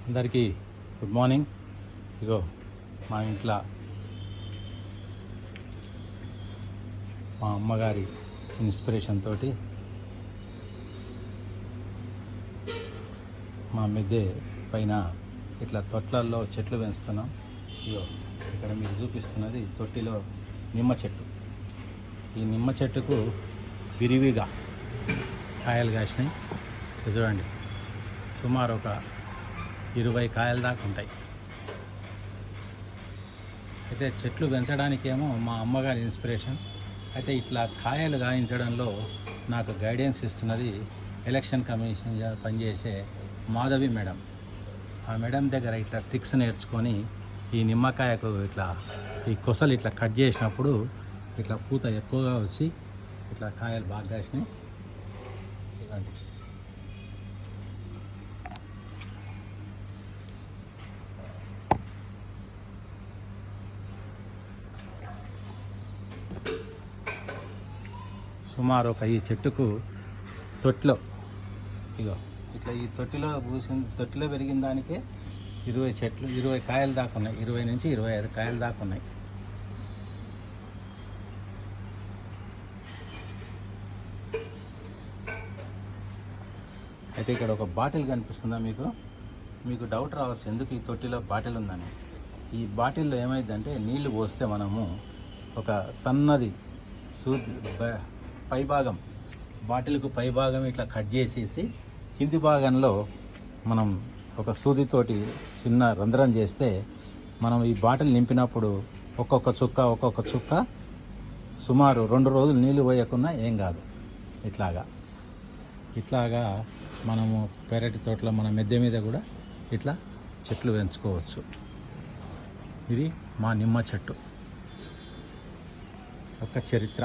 అందరికీ good morning. ఇగో మా ఇంట్లో మా అమ్మగారి ఇన్స్పిరేషన్ తోటి మా మిద్దె పైన ఇట్లా తొట్లల్లో చెట్లు పెంచుతున్నాం. ఇగో ఇక్కడ మీకు చూపిస్తున్నది తొట్టిలో నిమ్మ చెట్టు. ఈ నిమ్మ చెట్టుకు విరివిగా కాయలు కాసినాయి. చూడండి, సుమారు ఒక 20 కాయల దాకా ఉంటాయి. అయితే చెట్లు పెంచడానికేమో మా అమ్మగారి ఇన్స్పిరేషన్. అయితే ఇట్లా కాయలు గాయించడంలో నాకు గైడెన్స్ ఇస్తున్నది ఎలక్షన్ కమిషన్ పనిచేసే మాధవి మేడం. ఆ మేడం దగ్గర ఇట్లా ట్రిక్స్ నేర్చుకొని ఈ నిమ్మకాయకు ఇట్లా ఈ కొసలు ఇట్లా కట్ చేసినప్పుడు ఇట్లా పూత ఎక్కువగా వచ్చి ఇట్లా కాయలు బాగా కాసినాయి. ఇలాంటి సుమారు ఒక ఈ చెట్టుకు తొట్టిలో ఇగో ఇట్లా ఈ తొట్టిలో పెరిగిన దానికే 20 కాయలు దాకా ఉన్నాయి. 20 నుంచి 25 కాయలు దాకా ఉన్నాయి. అయితే ఇక్కడ ఒక బాటిల్ కనిపిస్తుందా మీకు డౌట్ రావచ్చు, ఎందుకు ఈ తొట్టిలో బాటిల్ ఉందని. ఈ బాటిల్లో ఏమైందంటే నీళ్లు పోస్తే మనము ఒక సన్నది పైభాగం బాటిల్కు పైభాగం ఇట్లా కట్ చేసేసి కింది భాగంలో మనం ఒక సూదితోటి చిన్న రంధ్రం చేస్తే మనం ఈ బాటిల్ నింపినప్పుడు ఒక్కొక్క చుక్క సుమారు 2 రోజులు నీళ్లు పోయకుండా ఏం కాదు. ఇట్లాగా మనము పెరటి తోటలో మన మిద్దె మీద కూడా ఇట్లా చెట్లు పెంచుకోవచ్చు. ఇది మా నిమ్మ చెట్టు యొక్క చరిత్ర.